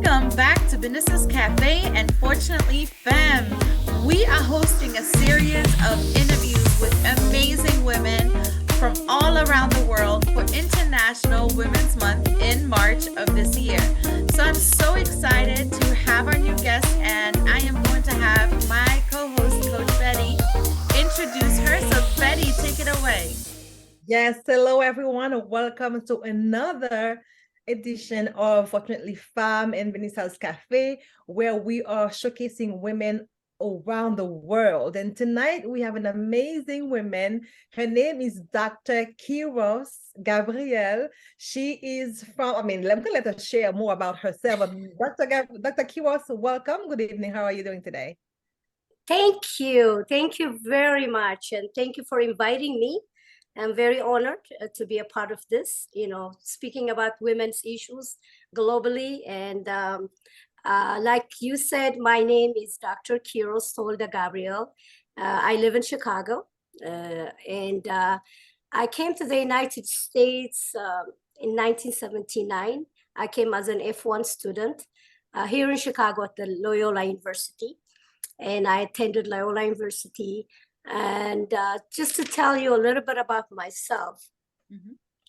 Welcome back to BENISA'S CAFE and fortunately FEMME. We are hosting a series of interviews with amazing women from all around the world for International Women's Month in March of this year. So I'm so excited to have our new guest, and I am going to have my co-host, Coach Betty, introduce her. So Betty, take it away. Yes, hello everyone. Welcome to another edition of Fortunately FEMMES and BENISA'S CAFE, where we are showcasing women around the world. And tonight we have an amazing woman. Her name is Dr. Kiros Gabriel. She is from, I'm going to let her share more about herself. Dr. Kiros, welcome. Good evening. How are you doing today? Thank you. Thank you very much. And thank you for inviting me. I'm very honored to be a part of this, speaking about women's issues globally. And like you said, my name is Dr. Kiros Tewolde-Gabriel. I live in Chicago, and I came to the United States in 1979. I came as an F1 student here in Chicago at the Loyola University, and I attended Loyola University. And just to tell you a little bit about myself,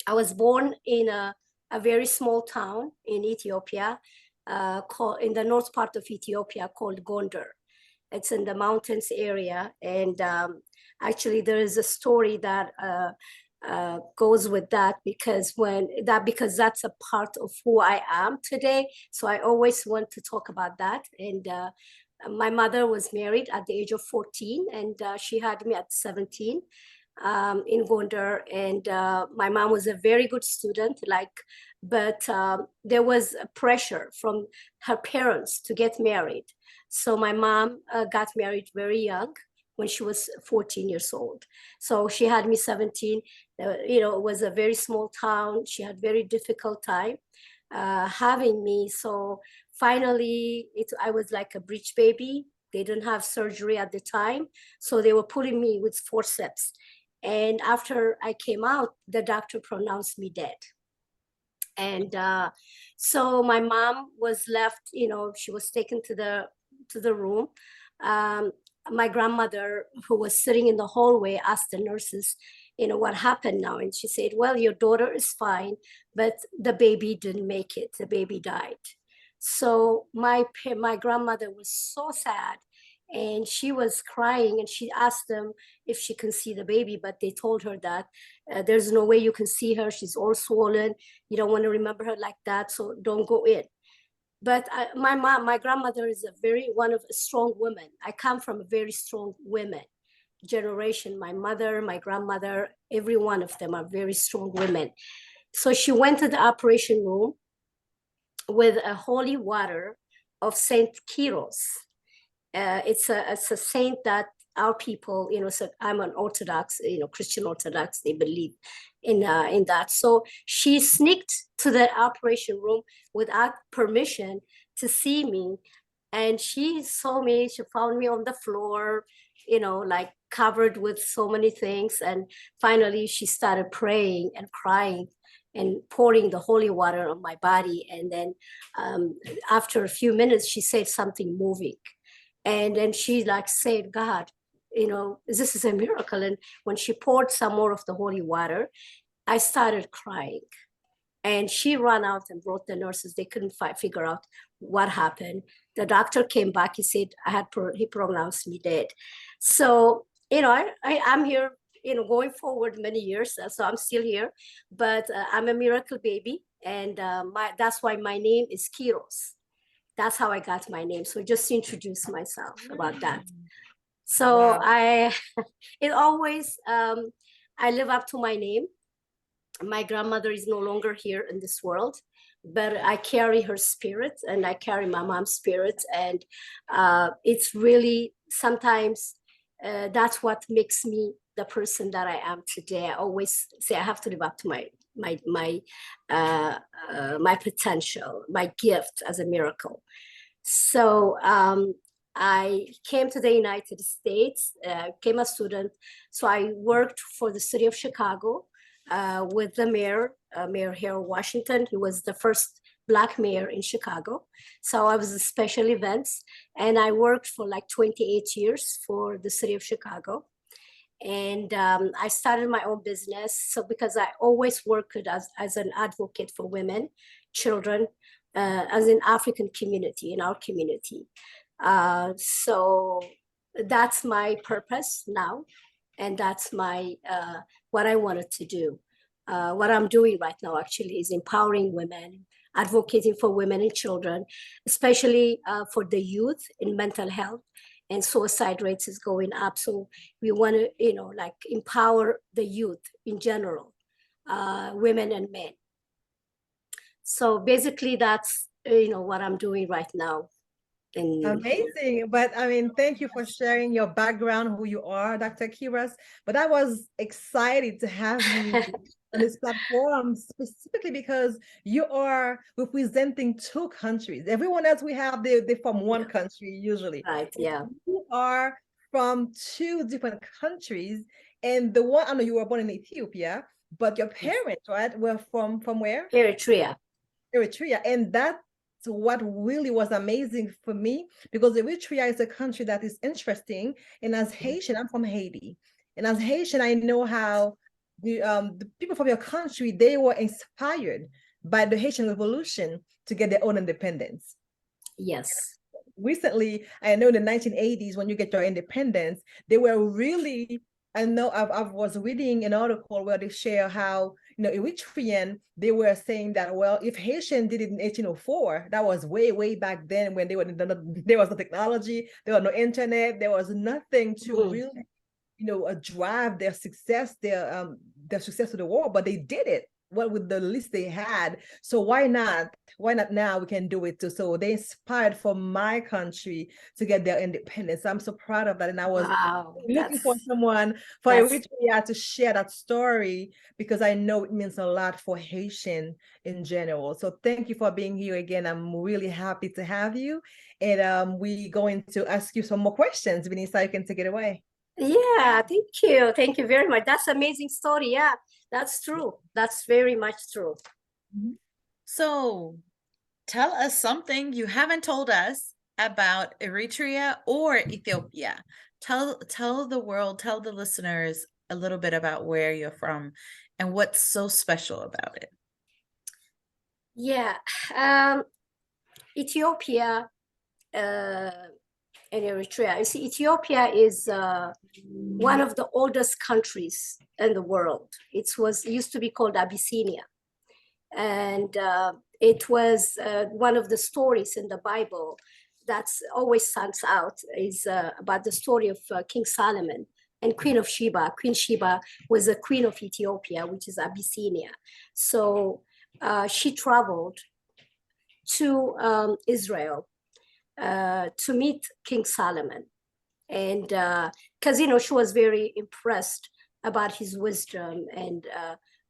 I was born in a very small town in Ethiopia, in the north part of Ethiopia called Gondar. It's in the mountains area. And actually there is a story that goes with that because that's a part of who I am today. So I always want to talk about that. And my mother was married at the age of 14, and she had me at 17 in Gondar. And my mom was a very good student, but there was a pressure from her parents to get married. So my mom got married very young when she was 14 years old. So she had me 17. It was a very small town. She had very difficult time having me. So finally, I was like a breech baby. They didn't have surgery at the time. So they were putting me with forceps. And after I came out, the doctor pronounced me dead. And so my mom was left, she was taken to the room. My grandmother, who was sitting in the hallway, asked the nurses, what happened now? And she said, well, your daughter is fine, but the baby didn't make it. The baby died. So my grandmother was so sad, and she was crying, and she asked them if she can see the baby, but they told her that there's no way you can see her. She's all swollen. You don't want to remember her like that, so don't go in. But my grandmother is one of a strong women. I come from a very strong women generation. My mother, my grandmother, every one of them are very strong women. So she went to the operation room with a holy water of Saint Kiros. It's a saint that our people, so I'm an Orthodox, Christian Orthodox, they believe in that. So she sneaked to the operation room without permission to see me. And she saw me, she found me on the floor, covered with so many things. And finally she started praying and crying and pouring the holy water on my body. And then after a few minutes, she said something moving. And then she said, God, this is a miracle. And when she poured some more of the holy water, I started crying. And she ran out and brought the nurses. They couldn't figure out what happened. The doctor came back. He said, he pronounced me dead. So, I'm here, going forward many years. So I'm still here, but I'm a miracle baby. And that's why my name is Kiros. That's how I got my name. So just to introduce myself about that. So wow. I live up to my name. My grandmother is no longer here in this world, but I carry her spirit and I carry my mom's spirit. And it's really sometimes that's what makes me the person that I am today. I always say I have to live up to my potential, my gift as a miracle. So I came to the United States, became a student. So I worked for the city of Chicago with the mayor, Mayor Harold Washington. He was the first Black mayor in Chicago. So I was a special events, and I worked for like 28 years for the city of Chicago. And I started my own business. So because I always worked as an advocate for women, children, as an African community, in our community. So that's my purpose now. And that's my what I wanted to do. What I'm doing right now actually is empowering women, advocating for women and children, especially for the youth in mental health, and suicide rates is going up. So we want to, like empower the youth in general, women and men. So basically that's, what I'm doing right now. Amazing. But I mean, thank you for sharing your background, who you are, Dr. Kiros. But I was excited to have you on this platform specifically because you are representing two countries. Everyone else we have, they're from one country usually. Right, yeah. You are from two different countries. And the one, I know you were born in Ethiopia, but your parents, right, were from where? Eritrea. Eritrea. And that's what really was amazing for me, because Eritrea is a country that is interesting. And as Haitian, I'm from Haiti. And as Haitian, I know how the people from your country, they were inspired by the Haitian Revolution to get their own independence. Yes. Recently, I know in the 1980s, when you get your independence, they were really, I know I was reading an article where they share how, Eritrean, they were saying that, well, if Haitian did it in 1804, that was way back then when there was no technology, there was no internet, there was nothing to really, drive their success, their success to the world, but they did it. What with the list they had. So why not now we can do it too? So they inspired for my country to get their independence. I'm so proud of that. And I was looking for someone for Eritrea to share that story, because I know it means a lot for Haitian in general. So thank you for being here again. I'm really happy to have you. And we're going to ask you some more questions. Benisa, you can take it away. Yeah, thank you. Thank you very much. That's an amazing story. Yeah, that's true. That's very much true. So tell us something you haven't told us about Eritrea or Ethiopia. Tell the world, tell the listeners a little bit about where you're from and what's so special about it. Yeah, Ethiopia and Eritrea. You see, Ethiopia is one of the oldest countries in the world. It used to be called Abyssinia. And it was one of the stories in the Bible that's always stands out is about the story of King Solomon and Queen of Sheba. Queen Sheba was a queen of Ethiopia, which is Abyssinia. So she traveled to Israel to meet King Solomon. And because, she was very impressed about his wisdom and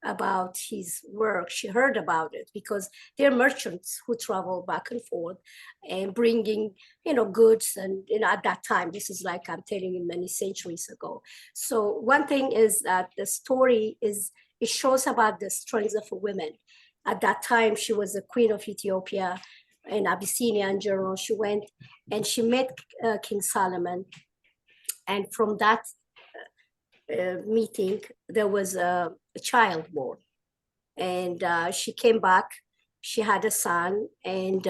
about his work. She heard about it because they're merchants who travel back and forth and bringing, goods. And, at that time, this is like I'm telling you many centuries ago. So one thing is that the story it shows about the strength of a woman. At that time, she was the queen of Ethiopia and Abyssinia in general. She went and she met King Solomon. And from that meeting, there was a child born. And she came back, she had a son, and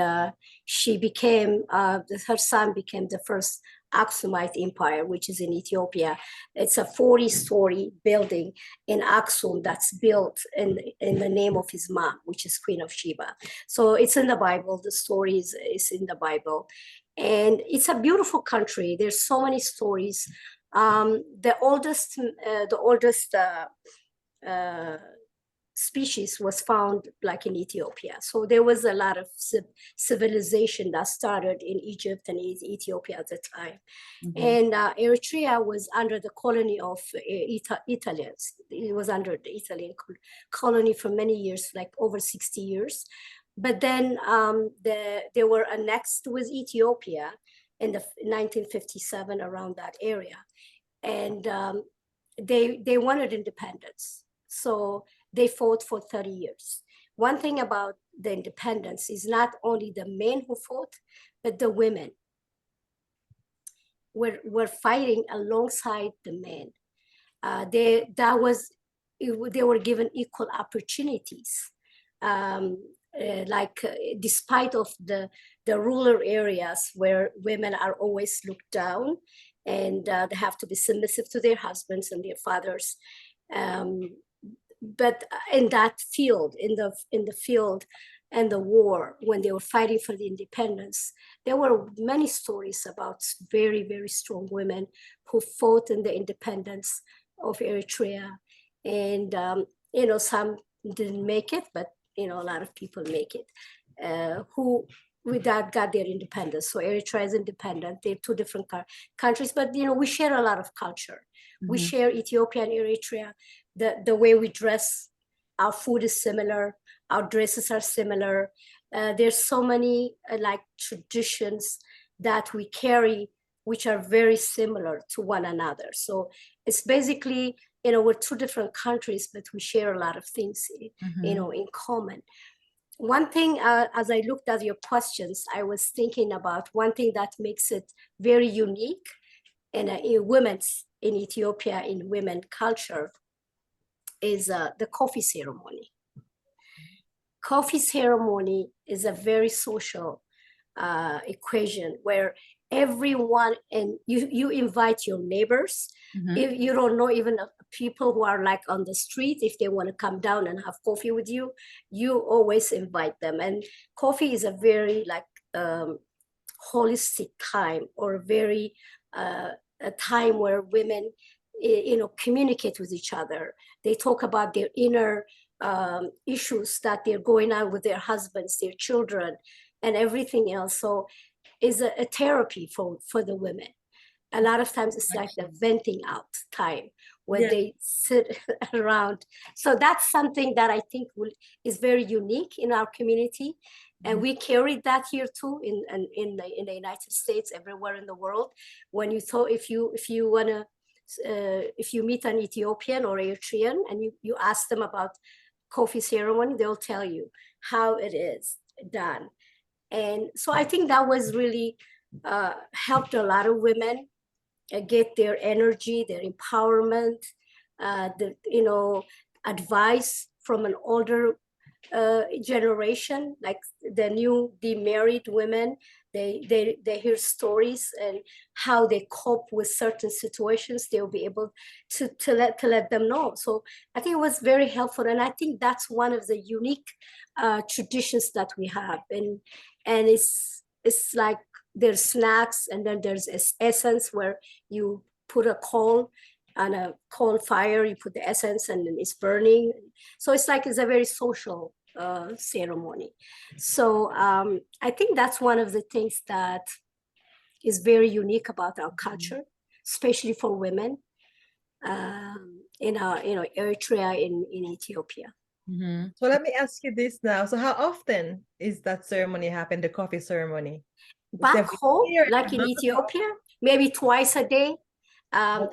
she became, her son became the first Aksumite Empire, which is in Ethiopia. It's a 40-story building in Aksum that's built in the name of his mom, which is Queen of Sheba. So it's in the Bible. The story is in the Bible. And it's a beautiful country. There's so many stories. The oldest species was found like in Ethiopia. So there was a lot of civilization that started in Egypt and Ethiopia at the time. And Eritrea was under the colony of Italians. It was under the Italian colony for many years, like over 60 years. But then they were annexed with Ethiopia in the 1957, around that area. And they wanted independence. So they fought for 30 years. one thing about the independence is not only the men who fought, but the women were fighting alongside the men. They were given equal opportunities. Despite of the rural areas where women are always looked down, and they have to be submissive to their husbands and their fathers. But in that field, in the field and the war, when they were fighting for the independence, there were many stories about very, very strong women who fought in the independence of Eritrea. And, some didn't make it, but, a lot of people make it, who without got their independence. So Eritrea is independent. They're two different countries, but, we share a lot of culture. We share Ethiopia and Eritrea. The way we dress, our food is similar, our dresses are similar. There's so many traditions that we carry, which are very similar to one another. So it's basically, we're two different countries, but we share a lot of things, in common. One thing, as I looked at your questions, I was thinking about one thing that makes it very unique in Ethiopia, in women culture, is the coffee ceremony. Coffee ceremony is a very social equation where everyone, and you invite your neighbors. If you don't know even people who are on the street, if they want to come down and have coffee with you, you always invite them. And coffee is a very holistic time, or very a time where women communicate with each other. They talk about their inner issues that they're going on with their husbands, their children, and everything else. So it's a therapy for the women. A lot of times it's like the venting out time when they sit around. So that's something that I think is very unique in our community. And we carried that here too in the United States, everywhere in the world. When if you meet an Ethiopian or Eritrean and you ask them about coffee ceremony, they'll tell you how it is done. And so I think that was really helped a lot of women get their energy, their empowerment, advice from an older generation, like the married women. They hear stories and how they cope with certain situations. They'll be able to let them know. So I think it was very helpful, and I think that's one of the unique traditions that we have. And it's like there's snacks, and then there's essence where you put a coal on a coal fire, you put the essence and then it's burning. So it's a very social ceremony. So I think that's one of the things that is very unique about our culture, especially for women in Eritrea, in Ethiopia. So let me ask you this now. So how often is that ceremony happen, the coffee ceremony? Back home, like in Ethiopia, maybe twice a day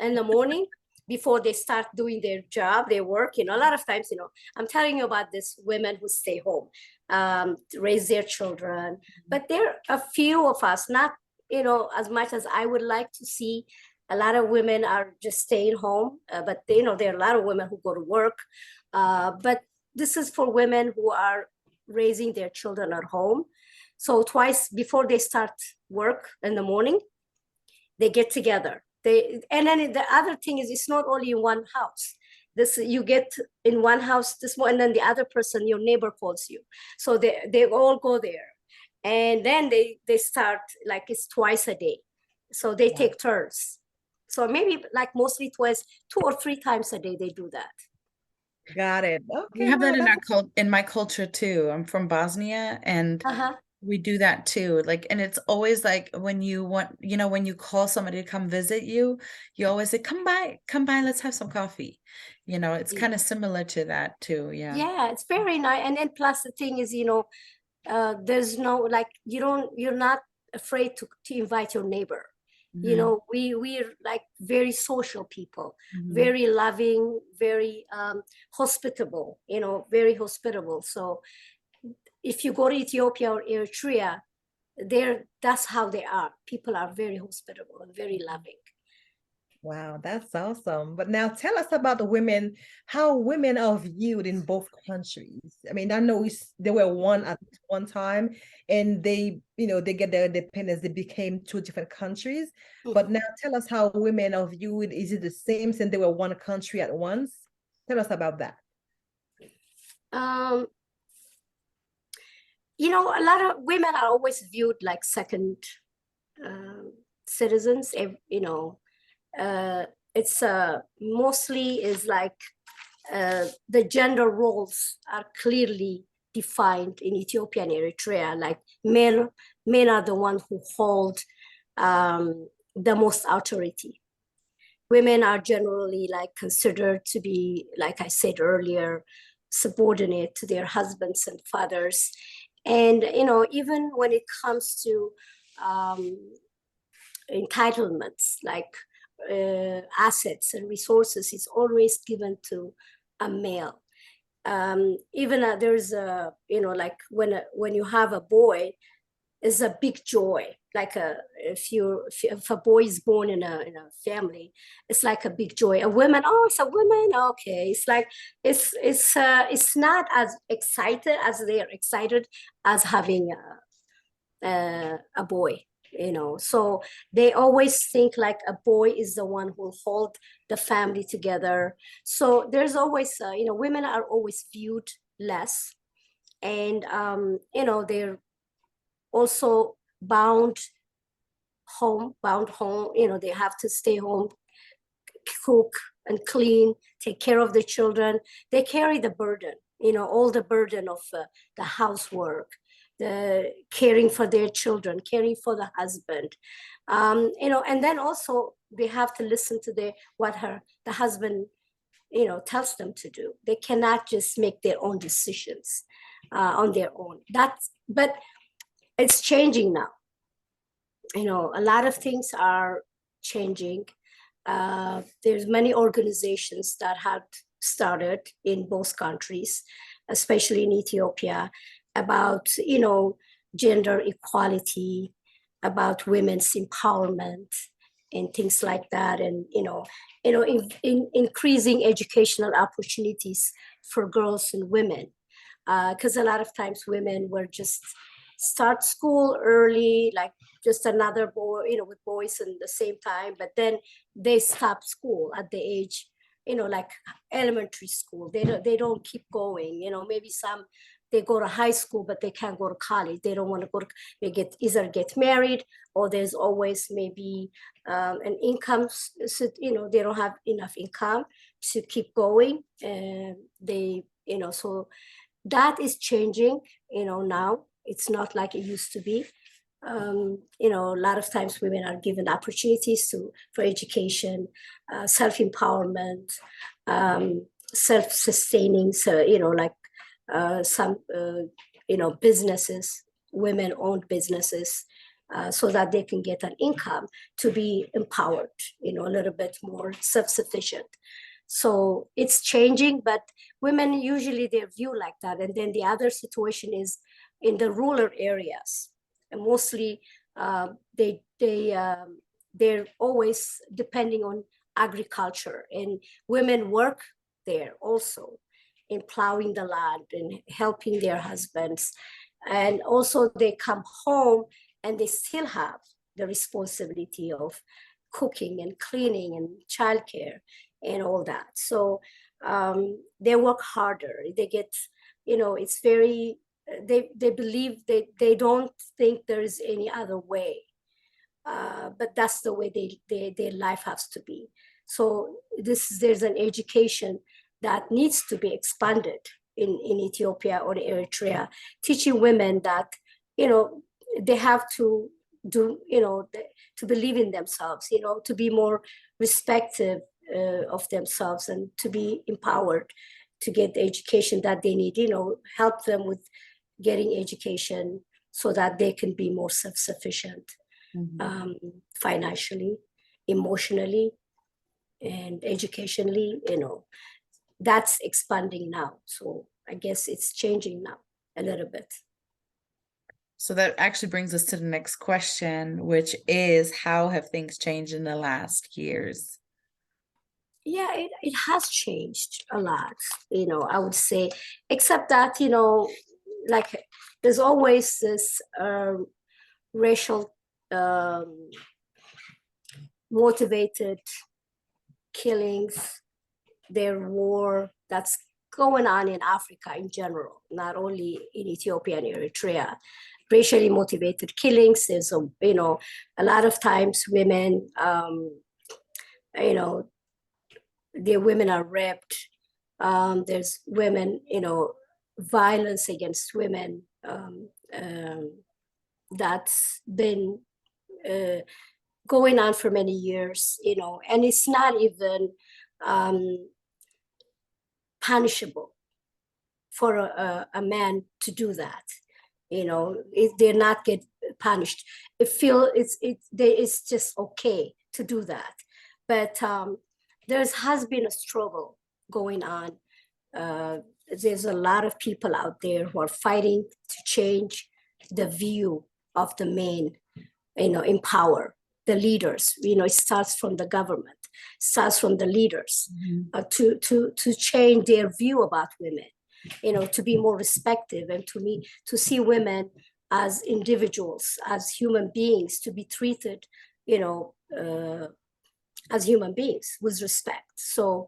in the morning before they start doing their job, their work. A lot of times, I'm telling you about these women who stay home, raise their children. But there are a few of us, not, as much as I would like to see. A lot of women are just staying home, but there are a lot of women who go to work. But this is for women who are raising their children at home. So twice before they start work in the morning, they get together. And then the other thing is, it's not only in one house. You get in one house this one, and then the other person, your neighbor, calls you. So they all go there, and then they start it's twice a day. So they take turns. So maybe mostly twice, 2 or 3 times a day they do that. Got it. We have that in my culture too. I'm from Bosnia, and we do that too. And it's always when you want, when you call somebody to come visit you, you always say, come by, let's have some coffee. It's kind of similar to that too. Yeah, it's very nice. And then plus the thing is, there's no, you're not afraid to invite your neighbor. You know, we're like very social people, Mhm. very loving, very hospitable, you know, very hospitable. So if you go to Ethiopia or Eritrea, that's how they are. People are very hospitable and very loving. Wow, that's awesome. But now tell us about the women, how women are viewed in both countries. I mean, I know they were one at one time and they, they get their independence, they became two different countries. But now tell us how women are viewed. Is it the same since they were one country at once? Tell us about that. You know, a lot of women are always viewed like second citizens. You know, it's mostly is like the gender roles are clearly defined in Ethiopia and Eritrea. Like men are the ones who hold the most authority. Women are generally like considered to be, like I said earlier, subordinate to their husbands and fathers. And, you know, even when it comes to entitlements, like assets and resources, it's always given to a male. Even there's a, you know, like when you have a boy, is a big joy. Like if a boy is born in a family, it's like a big joy. A woman, oh, it's a woman, okay. It's like it's not as excited as they are excited as having a boy, you know. So they always think like a boy is the one who will hold the family together. So there's always you know, women are always viewed less, and you know, they're also bound home, you know, they have to stay home, cook and clean, take care of the children. They carry the burden, you know, all the burden of the housework, the caring for their children, caring for the husband, you know. And then also they have to listen to the husband, you know, tells them to do. They cannot just make their own decisions on their own. But it's changing now. You know, a lot of things are changing. There's many organizations that have started in both countries, especially in Ethiopia, about, you know, gender equality, about women's empowerment and things like that. And, you know, in increasing educational opportunities for girls and women. Because a lot of times women were just start school early, like just another boy, you know, with boys in the same time, but then they stop school at the age, you know, like elementary school. They don't keep going, you know. Maybe some they go to high school, but they can't go to college. They don't want to go to, they either get married, or there's always maybe an income, you know, they don't have enough income to keep going. And they, you know, so that is changing, you know. Now it's not like it used to be. You know, a lot of times women are given opportunities for education, self-empowerment, self-sustaining. So, you know, like some, you know, businesses, women-owned businesses, so that they can get an income to be empowered, you know, a little bit more self-sufficient. So it's changing, but women usually they're viewed like that. And then the other situation is in the rural areas, and mostly they're always depending on agriculture, and women work there also in plowing the land and helping their husbands. And also they come home and they still have the responsibility of cooking and cleaning and childcare and all that. So they work harder. They get, you know, it's very, they believe they don't think there is any other way. But that's the way their life has to be. So there's an education that needs to be expanded in Ethiopia or Eritrea, teaching women that, you know, they have to do, you know, to believe in themselves, you know, to be more respectful of themselves, and to be empowered to get the education that they need, you know, help them with getting education so that they can be more self-sufficient. financially, emotionally, and educationally, that's expanding now. So I guess it's changing now a little bit. So that actually brings us to the next question, which is, how have things changed in the last years? Yeah, it has changed a lot, I would say, except that, like there's always this racial motivated killings, their war that's going on in Africa in general, not only in Ethiopia and Eritrea. Racially motivated killings. There's a lot of times women, the women are raped. There's women, violence against women that's been going on for many years, and it's not even punishable for a man to do that. If they're not get punished, it's just okay to do that. But has been a struggle going on. There's a lot of people out there who are fighting to change the view of the men, in power, the leaders. It starts from the government, starts from the leaders, to change their view about women, to be more respectful, and to see women as individuals, as human beings, to be treated, as human beings with respect. So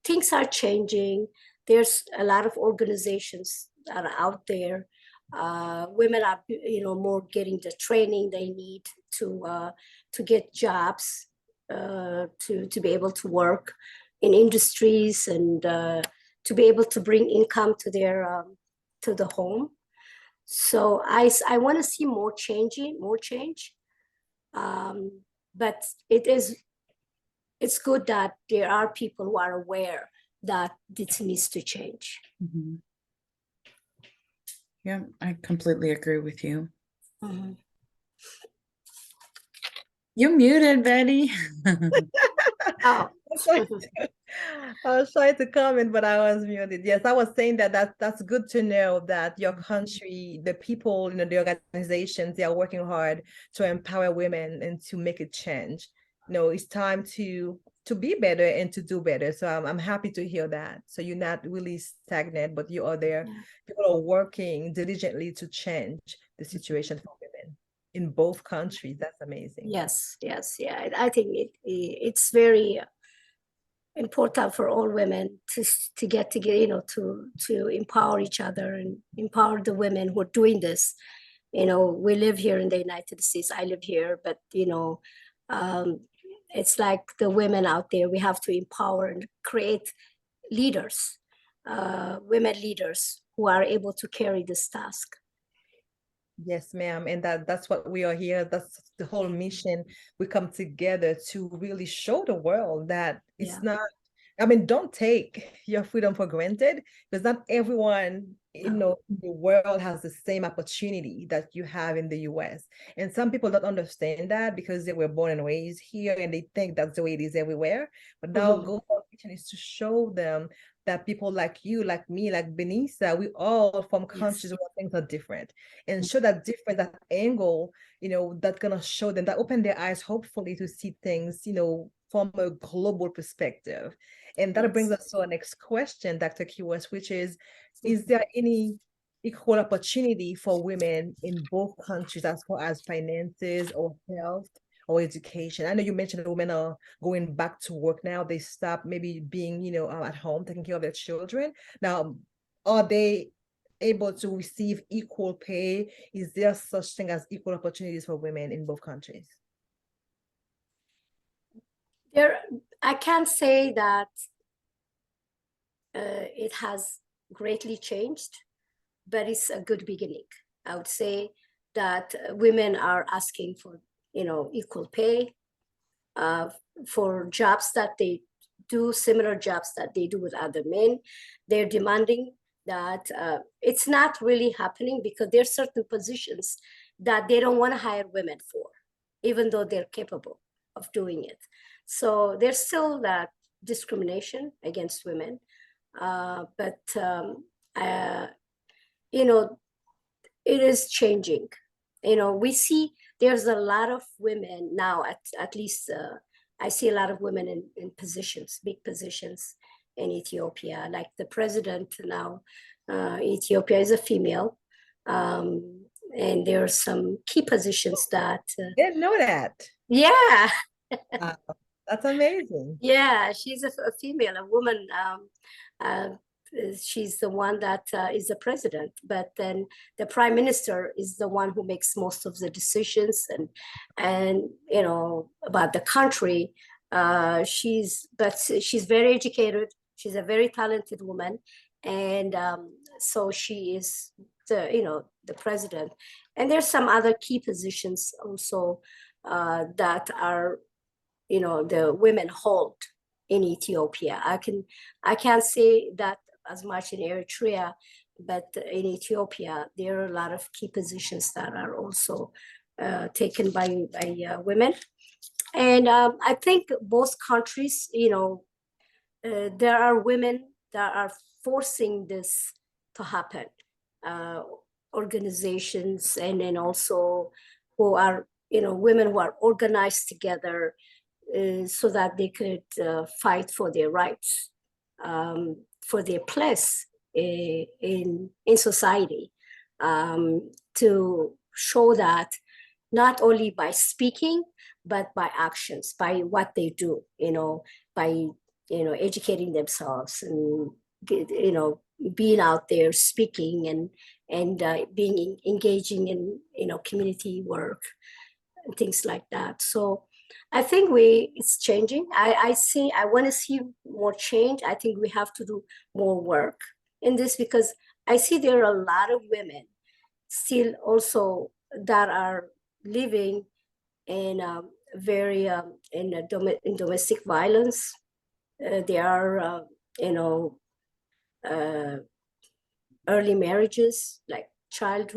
things are changing. There's a lot of organizations that are out there. Women are, more getting the training they need to get jobs, to be able to work in industries, and to be able to bring income to their to the home. So I want to see more change. But it's good that there are people who are aware that this needs to change. Yeah, I completely agree with you. You're muted, Betty. Oh. I was trying to comment, but I was muted. Yes, I was saying that's good to know that your country, the people, the organizations, they are working hard to empower women and to make a change. It's time to be better and to do better. So I'm happy to hear that. So you're not really stagnant, but you are there. Yeah. People are working diligently to change the situation for women in both countries. That's amazing. Yes. Yeah. I think it's very important for all women to get together, to empower each other and empower the women who are doing this. We live here in the United States. I live here, but it's like the women out there. We have to empower and create leaders, women leaders who are able to carry this task. Yes, ma'am. And that's what we are here. That's the whole mission. We come together to really show the world that it's not, don't take your freedom for granted, because not everyone, in the world has the same opportunity that you have in the US. And some people don't understand that because they were born and raised here and they think that's the way it is everywhere. But now our mission is to show them that people like you, like me, like Benisa, we all from countries where things are different, and show that different, that angle, that's gonna show them, that open their eyes, hopefully, to see things, from a global perspective. And that brings us to our next question, Dr. Kiros, which is there any equal opportunity for women in both countries as far as finances or health or education? I know you mentioned that women are going back to work now. They stop maybe being, at home, taking care of their children. Now, are they able to receive equal pay? Is there such thing as equal opportunities for women in both countries? I can't say that it has greatly changed, but it's a good beginning. I would say that women are asking for, equal pay for jobs that they do, similar jobs that they do with other men. They're demanding that. It's not really happening because there are certain positions that they don't want to hire women for, even though they're capable of doing it. So there's still that discrimination against women. You know, it is changing. You know, we see there's a lot of women now, at least I see a lot of women in positions, big positions in Ethiopia. Like the president now, Ethiopia is a female. And there are some key positions that. Didn't know that. Yeah. Wow, that's amazing. Yeah, she's a female, a woman. She's the one that is the president, but then the prime minister is the one who makes most of the decisions and you know, about the country. She's very educated. She's a very talented woman, and so she is the president. And there's some other key positions also that are, you know, the women hold in Ethiopia. I can't say that as much in Eritrea, but in Ethiopia, there are a lot of key positions that are also taken by women. And I think both countries, you know, there are women that are forcing this to happen. Organizations, and then also who are, you know, women who are organized together so that they could fight for their rights, for their place in society, to show that not only by speaking, but by actions, by what they do, you know, by, you know, educating themselves and, you know, being out there speaking and being engaging in, you know, community work and things like that. So I think it's changing. I want to see more change. I think we have to do more work in this, because I see there are a lot of women still also that are living in very in domestic violence. They are you know, early marriages, like child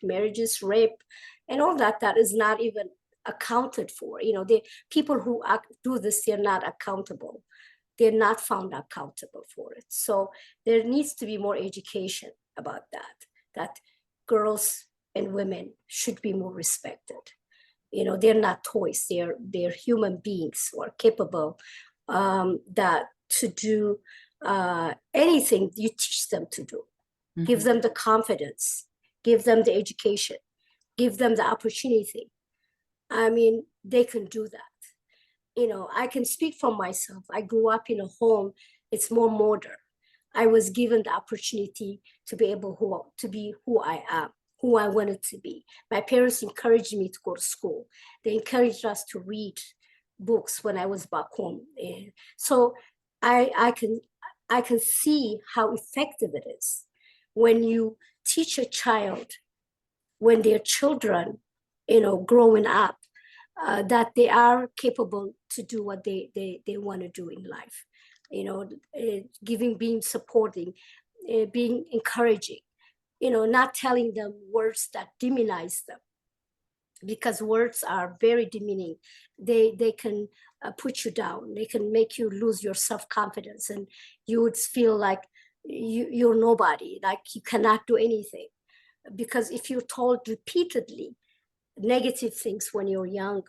marriages, rape, and all that is not even accounted for. You know, the people who do this, they're not accountable. They're not found accountable for it. So there needs to be more education about that girls and women should be more respected. You know, they're not toys. They're human beings who are capable that to do anything you teach them to do. Mm-hmm. Give them the confidence, give them the education, give them the opportunity. I mean, they can do that. You know, I can speak for myself. I grew up in a home, it's more modern. I was given the opportunity to be able to be who I am, who I wanted to be. My parents encouraged me to go to school. They encouraged us to read books when I was back home. So I can see how effective it is when you teach a child, when they're children, you know, growing up, that they are capable to do what they want to do in life. You know, being supporting, being encouraging, you know, not telling them words that demonize them, because words are very demeaning. They can put you down. They can make you lose your self-confidence, and you would feel like you're nobody, like you cannot do anything. Because if you're told repeatedly negative things when you're young,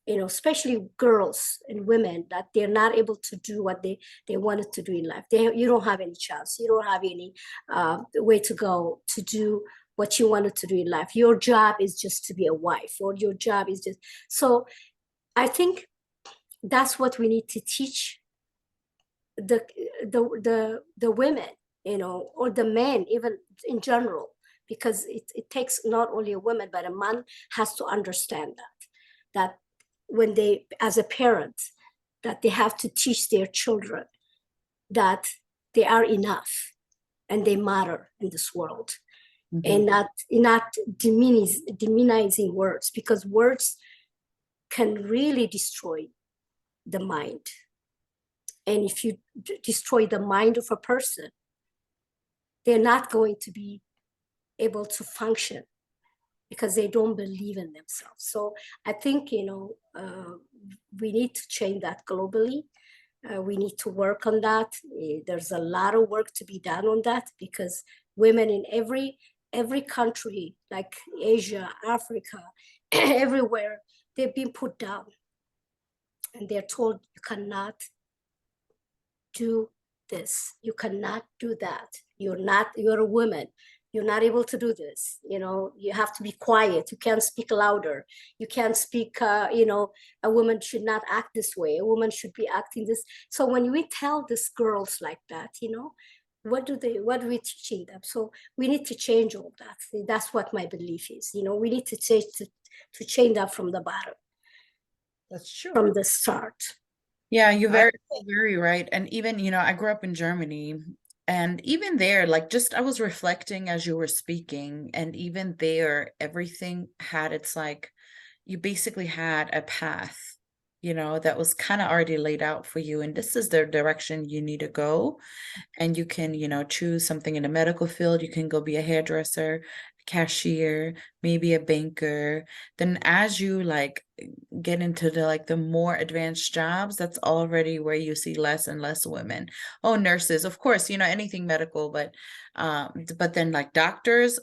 you know, especially girls and women, that they're not able to do what they wanted to do in life. You don't have any chance. You don't have any way to go to do what you wanted to do in life. Your job is just to be a wife, or your job is just. So I think that's what we need to teach the women, you know, or the men, even in general, because it takes not only a woman, but a man has to understand that when they, as a parent, that they have to teach their children that they are enough and they matter in this world. Mm-hmm. And not demonizing words, because words can really destroy the mind. And if you destroy the mind of a person, they're not going to be able to function because they don't believe in themselves. So I think, we need to change that globally. We need to work on that. There's a lot of work to be done on that, because women in every country, like Asia, Africa, everywhere, they've been put down. And they're told, you cannot do this. You cannot do that. You're a woman. You're not able to do this. You have to be quiet. You can't speak louder. You can't speak, a woman should not act this way. A woman should be acting this. So when we tell these girls like that, what are we teaching them? So we need to change all that. That's what my belief is. We need to change that from the bottom. That's true. From the start. Yeah, you're very right. And even, I grew up in Germany, and even there, I was reflecting as you were speaking, and even there, everything had you basically had a path, that was kind of already laid out for you. And this is the direction you need to go. And you can, choose something in the medical field. You can go be a hairdresser, cashier, maybe a banker. Then as you get into the more advanced jobs, that's already where you see less and less women. Oh, nurses, of course, anything medical, but then doctors,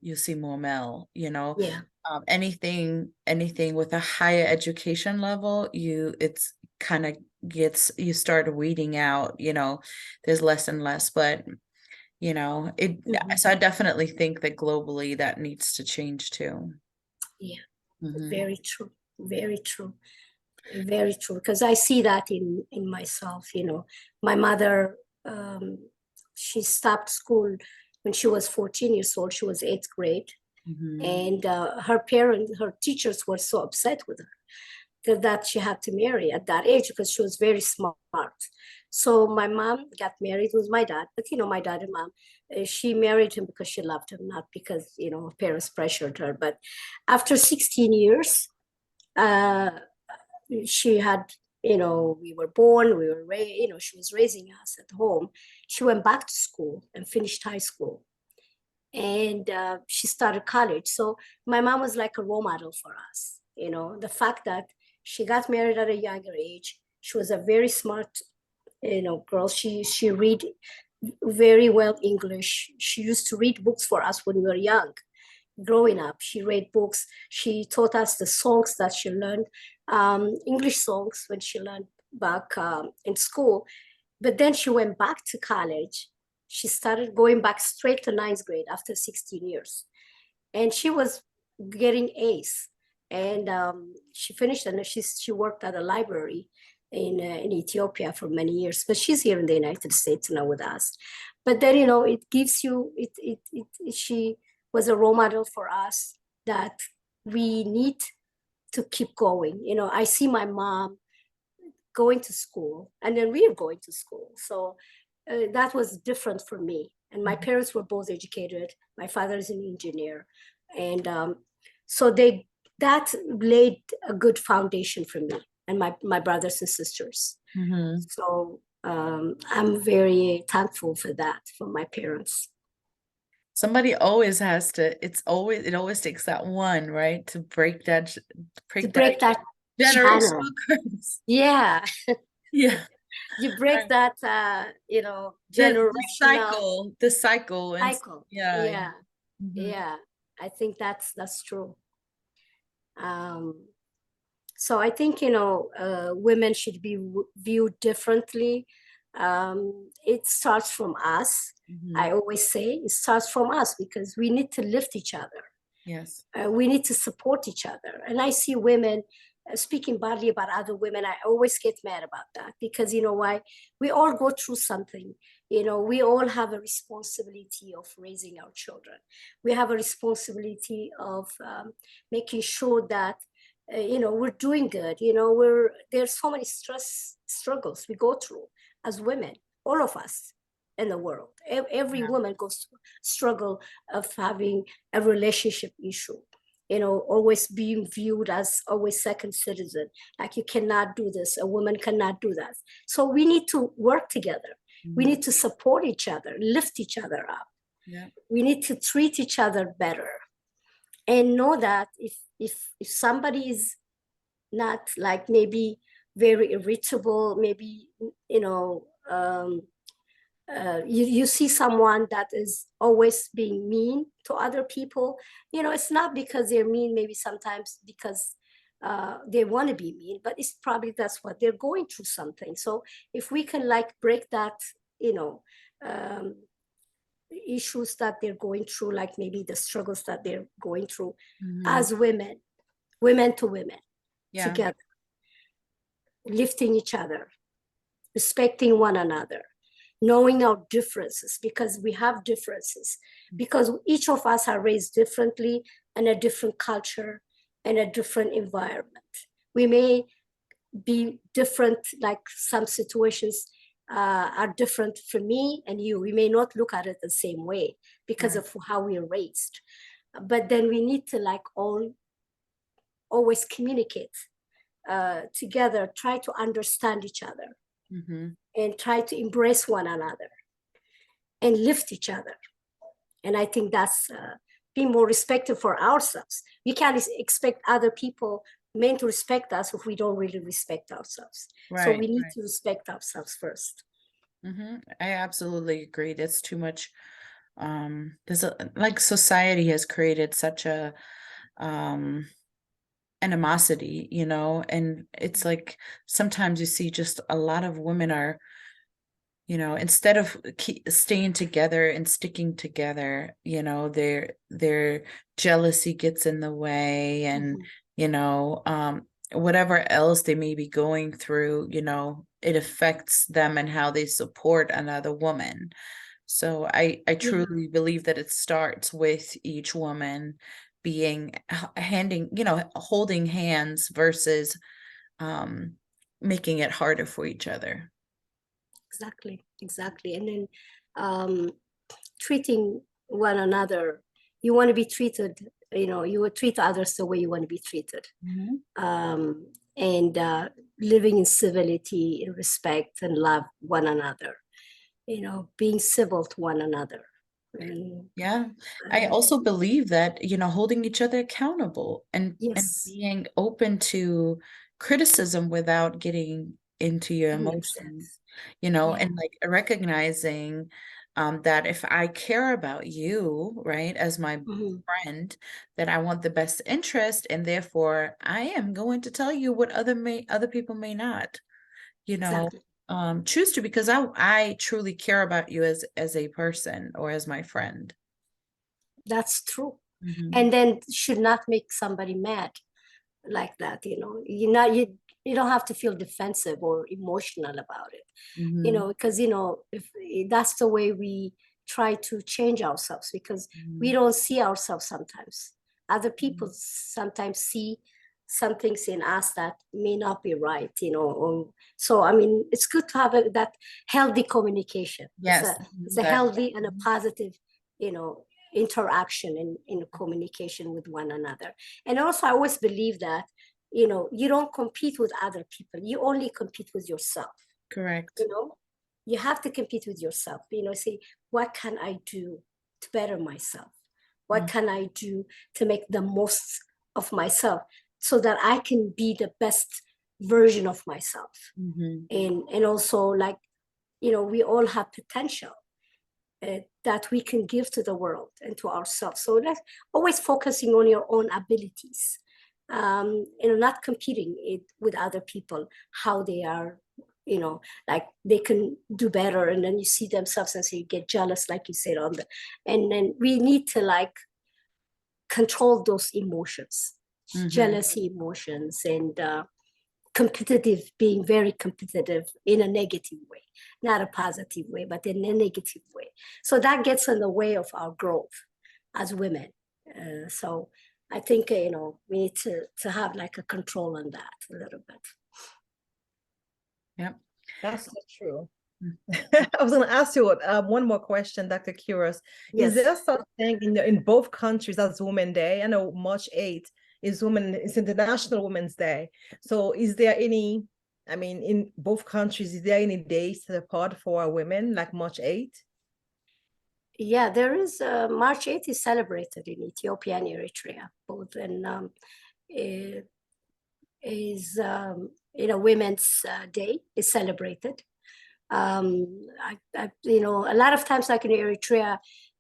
you see more male, Yeah. Anything with a higher education level, it's kind of you start weeding out, there's less and less, but so I definitely think that globally that needs to change too. Yeah. Very true. Very true. Very true. Because I see that in myself. My mother, she stopped school when she was 14 years old. She was 8th grade. And her teachers were so upset with her that she had to marry at that age, because she was very smart. So my mom got married with my dad, but my dad and mom, she married him because she loved him, not because her parents pressured her. But after 16 years, she had, we were born, we were raised, she was raising us at home. She went back to school and finished high school, and she started college. So my mom was like a role model for us. The fact that she got married at a younger age. She was a very smart, girl. She read very well English. She used to read books for us when we were young. Growing up, she read books. She taught us the songs that she learned, English songs when she learned back in school. But then she went back to college. She started going back straight to 9th grade after 16 years. And she was getting A's. And she finished, and she worked at a library in Ethiopia for many years. But she's here in the United States now with us. But then, it gives you, she was a role model for us that we need to keep going. I see my mom going to school, and then we are going to school. So that was different for me. And my parents were both educated. My father is an engineer. And so that laid a good foundation for me and my brothers and sisters. So I'm very thankful for that, for my parents. Somebody always has to, it always takes that one, right? To break that generational curse. Yeah. Yeah. You break that, generational the cycle. Yeah. Yeah. I think that's true. So I think, women should be viewed differently. It starts from us. I always say it starts from us, because we need to lift each other. Yes. We need to support each other. And I see women speaking badly about other women. I always get mad about that, because why? We all go through something. We all have a responsibility of raising our children. We have a responsibility of making sure that we're doing good. There's so many struggles we go through as women, all of us in the world. Every woman goes through struggle of having a relationship issue, always being viewed as always second citizen. Like, you cannot do this, a woman cannot do that. So we need to work together. We need to support each other, lift each other up. Yeah. We need to treat each other better. and know that if somebody is not like maybe very irritable, maybe, you know, you see someone that is always being mean to other people, you know, it's not because they're mean, maybe sometimes because they want to be mean, but it's probably that's what they're going through something. So if we can like break that, you know, issues that they're going through, like maybe the struggles that they're going through as women, women to women, together, lifting each other, respecting one another, knowing our differences, because we have differences, because each of us are raised differently in a different culture and a different environment. We may be different, like some situations are different for me and you. We may not look at it the same way because of how we are raised. But then we need to like always communicate together, try to understand each other, and try to embrace one another and lift each other. And I think that's being more respectful for ourselves. We can't expect other people men to respect us if we don't really respect ourselves. So we need to respect ourselves first. I absolutely agree. That's too much. There's like society has created such a animosity, you know, and it's like sometimes you see just a lot of women are, you know, instead of staying together and sticking together, you know, their jealousy gets in the way, and you know, whatever else they may be going through, you know, it affects them and how they support another woman. So I truly believe that it starts with each woman being holding hands versus making it harder for each other. Exactly. And then treating one another, you want to be treated, you know, you would treat others the way you want to be treated. And living in civility, in respect, and love one another, you know, being civil to one another. And, I also believe that, you know, holding each other accountable and being open to criticism without getting into your emotions, you know, and like recognizing that if I care about you, right, as my friend, that I want the best interest, and therefore I am going to tell you what other people may not, you know, choose to, because I truly care about you as a person or as my friend. That's true. And then should not make somebody mad like that, you know. You don't have to feel defensive or emotional about it, you know, because, you know, if that's the way we try to change ourselves, because we don't see ourselves sometimes. Other people sometimes see some things in us that may not be right, you know. So I mean, it's good to have that healthy communication. It's a healthy and a positive, you know, interaction in communication with one another. And also I always believe that, you know, you don't compete with other people, you only compete with yourself. Correct. You know, you have to compete with yourself, you know, say, what can I do to better myself? What can I do to make the most of myself so that I can be the best version of myself? And also, like, you know, we all have potential that we can give to the world and to ourselves. So let's always focusing on your own abilities, you know, not competing with other people, how they are, you know, like they can do better, and then you see themselves and so you get jealous, like you said, and then we need to like control those emotions, jealousy emotions, and competitive, being very competitive in a negative way, not a positive way, but in a negative way. So that gets in the way of our growth as women. So I think, you know, we need to have like a control on that a little bit. Yep. That's so true. I was going to ask you one more question, Dr. Kiros. Is there such thing in both countries as Women's Day? I know March 8th it's International Women's Day. So is there any, I mean, in both countries, is there any days set apart for women, like March 8th? Yeah, there is March 8th is celebrated in Ethiopia and Eritrea, both, and it is Women's Day is celebrated. A lot of times, like in Eritrea,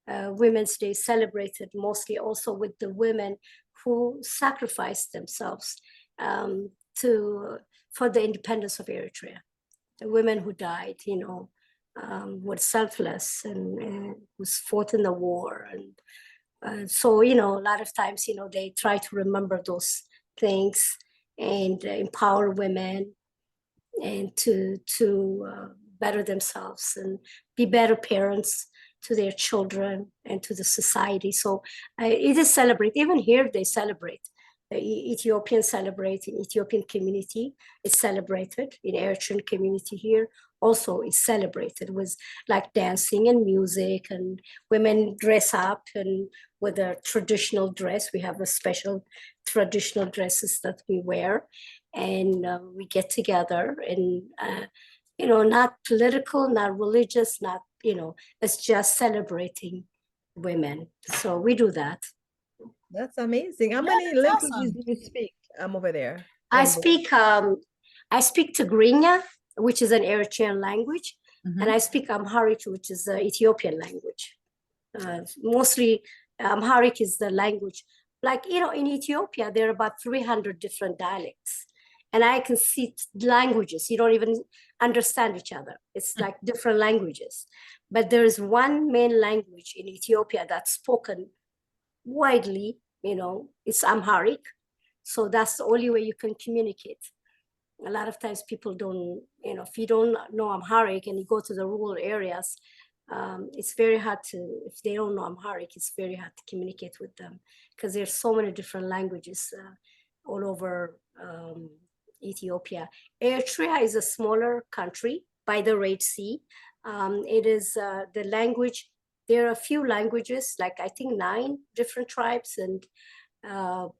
Women's Day is celebrated mostly also with the women who sacrificed themselves for the independence of Eritrea. The women who died, were selfless and was fought in the war. And so, a lot of times, they try to remember those things and empower women and to better themselves and be better parents to their children and to the society. So it is celebrated. Even here, they celebrate. The Ethiopians celebrate in Ethiopian community. It's celebrated in Eritrean community here. Also, is celebrated with like dancing and music, and women dress up and with a traditional dress. We have a special traditional dresses that we wear, and we get together and not political, not religious, not it's just celebrating women. So we do that. That's amazing. How many languages do you speak over there? I speak Tigrinya, which is an Eritrean language, and I speak Amharic, which is the Ethiopian language. Mostly Amharic is the language. Like, in Ethiopia, there are about 300 different dialects. And I can see languages. You don't even understand each other. It's like different languages. But there is one main language in Ethiopia that's spoken widely, it's Amharic. So that's the only way you can communicate. A lot of times people don't, if you don't know Amharic and you go to the rural areas, it's very hard if they don't know Amharic, it's very hard to communicate with them because there's so many different languages all over Ethiopia. Eritrea is a smaller country by the Red Sea. It is the language, there are a few languages, like I think 9 different tribes, and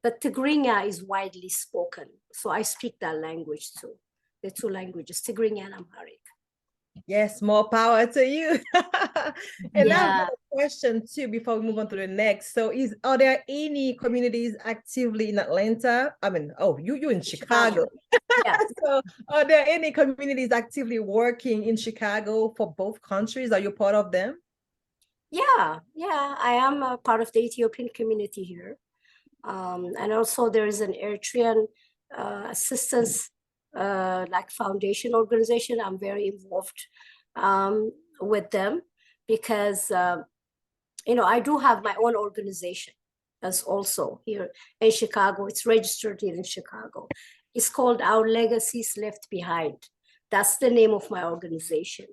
but Tigrinya is widely spoken. So I speak that language too. The 2 languages, Tigrinya and Amharic. Yes, more power to you. And I have a question too before we move on to the next. So are there any communities actively in Atlanta? I mean, you in Chicago. Yeah. So are there any communities actively working in Chicago for both countries? Are you part of them? Yeah, I am a part of the Ethiopian community here. And also there is an Eritrean assistance like foundation organization. I'm very involved with them because, I do have my own organization as also here in Chicago. It's registered here in Chicago. It's called Our Legacies Left Behind. That's the name of my organization.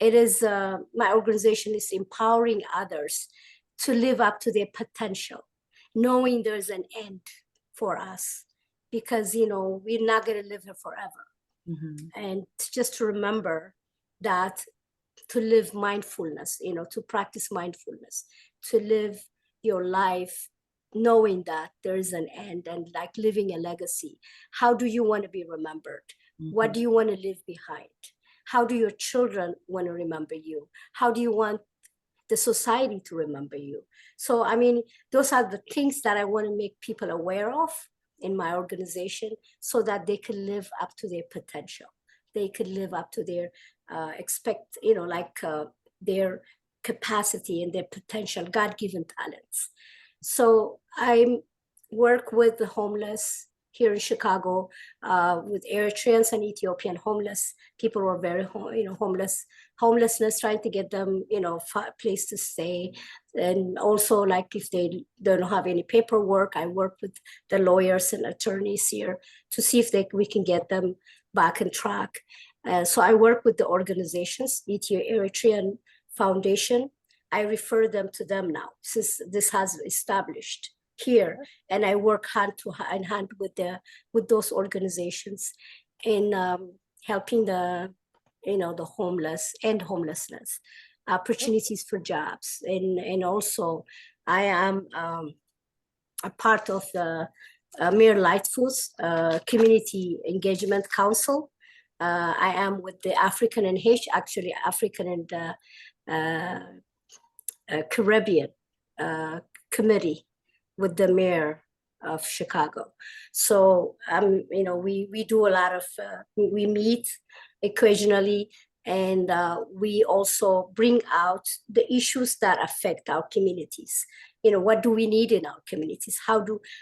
It is, my organization is empowering others to live up to their potential, knowing there's an end for us because, we're not going to live here forever. And just to remember that to live mindfulness, to practice mindfulness, to live your life knowing that there is an end and like living a legacy. How do you want to be remembered? What do you want to leave behind? How do your children want to remember you? How do you want the society to remember you? So, those are the things that I want to make people aware of in my organization so that they can live up to their potential. They could live up to their their capacity and their potential, God-given talents. So I work with the homeless here in Chicago, with Eritreans and Ethiopian homeless people who are very, homelessness, trying to get them, a place to stay. And also like if they don't have any paperwork, I work with the lawyers and attorneys here to see if we can get them back on track. So I work with the organizations, Eritrean Foundation. I refer them to them now since this has established here, and I work hand in hand with those organizations in helping the homeless and homelessness, opportunities for jobs, and also I am a part of the Mayor Lightfoot's Community Engagement Council. I am with the African and Caribbean committee with the mayor of Chicago. So we do a lot of we meet occasionally, and we also bring out the issues that affect our communities. What do we need in our communities?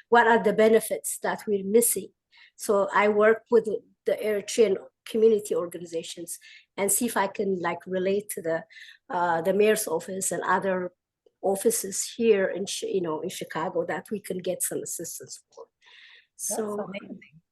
What are the benefits that we're missing? So I work with the Eritrean community organizations and see if I can relate to the mayor's office and other offices here in Chicago that we can get some assistance for. So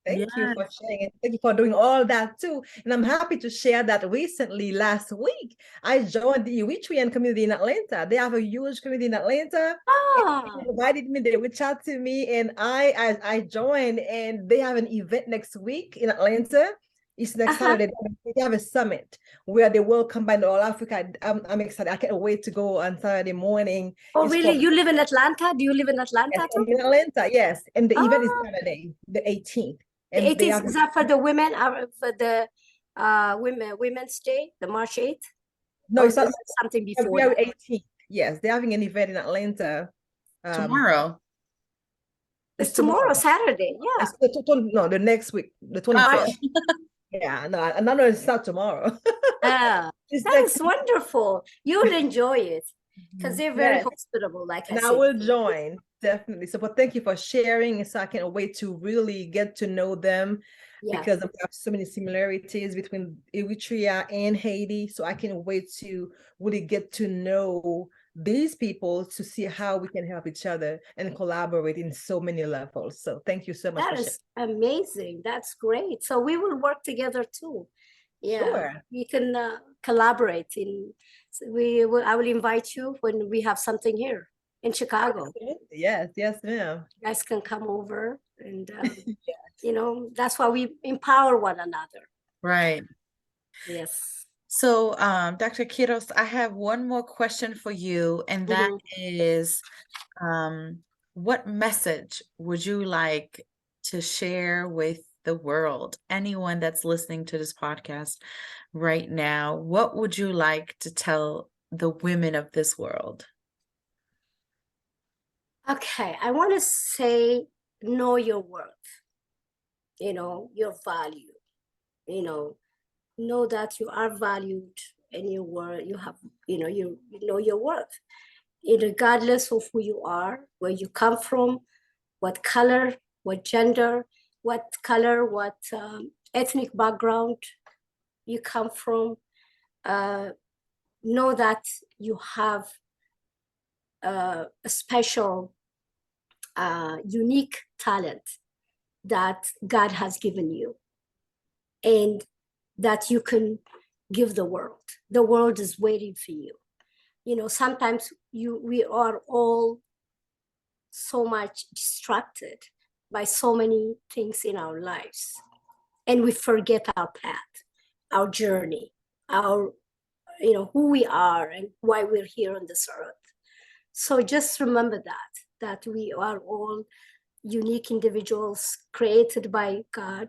thank you for sharing it. Thank you for doing all that too. And I'm happy to share that recently, last week, I joined the Eritrean community in Atlanta. They have a huge community in Atlanta. They invited me, they reached out to me, and I joined, and they have an event next week in Atlanta. It's next Saturday. They have a summit where they will combine all Africa. I'm excited. I can't wait to go on Saturday morning. Oh, really? You live in Atlanta? Do you live in Atlanta yes, too? In Atlanta, yes. And the event is Saturday, the 18th. And the 18th, is that for the women, for the Women's Day, the March 8th? No, it's not something before. February 18th. Yes, they're having an event in Atlanta. Tomorrow. It's tomorrow, Saturday. Yeah. No, the next week, the 25th. Yeah, no, it's not tomorrow. That's wonderful. You'll enjoy it because they're very hospitable, like I said. I will join, definitely. So, but thank you for sharing. So I can't wait to really get to know them because we have so many similarities between Eritrea and Haiti. So I can't wait to really get to know these people to see how we can help each other and collaborate in so many levels. So thank you so much. That is amazing. That's great. So we will work together too. Yeah, sure. We can collaborate. I will invite you when we have something here in Chicago. Yes, ma'am. You guys can come over, and that's why we empower one another. Right. Yes. So, Dr. Kiros, I have one more question for you, and that is, what message would you like to share with the world? Anyone that's listening to this podcast right now, what would you like to tell the women of this world? Okay, I want to say, know your worth, your value, know that you are valued and you have, you know your worth, regardless of who you are, where you come from, what color, what gender, what ethnic background you come from. Know that you have a special, unique talent that God has given you, and that you can give the world. The world is waiting for you. Sometimes we are all so much distracted by so many things in our lives, and we forget our path, our journey, our, who we are and why we're here on this earth. So just remember that we are all unique individuals created by God,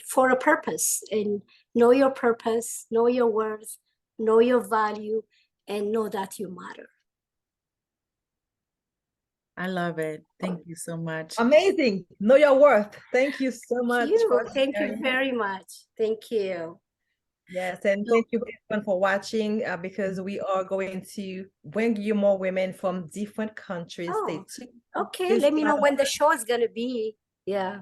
for a purpose. And know your purpose, know your worth, know your value, and know that you matter. I love it. Thank you so much. Amazing. Know your worth. Thank you so much. Thank you very much. Thank you. Yes, and thank you everyone for watching, because we are going to bring you more women from different countries. Okay, let me know when the show is going to be. Yeah.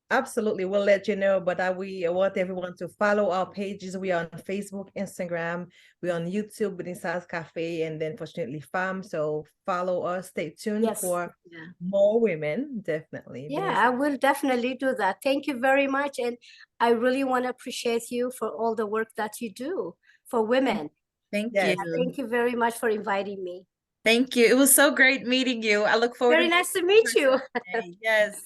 Absolutely, we'll let you know, but we want everyone to follow our pages. We are on Facebook, Instagram, we're on YouTube, BENISA'S CAFE, and then fortunately FEMMES. So follow us, stay tuned for more women, definitely. Yeah, I will definitely do that. Thank you very much. And I really want to appreciate you for all the work that you do for women. Thank you. Thank you very much for inviting me. Thank you. It was so great meeting you. I look forward. Very nice to meet you. Yes.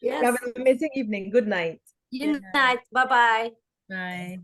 Yes. Have an amazing evening. Good night. Good night. Bye-bye. Bye.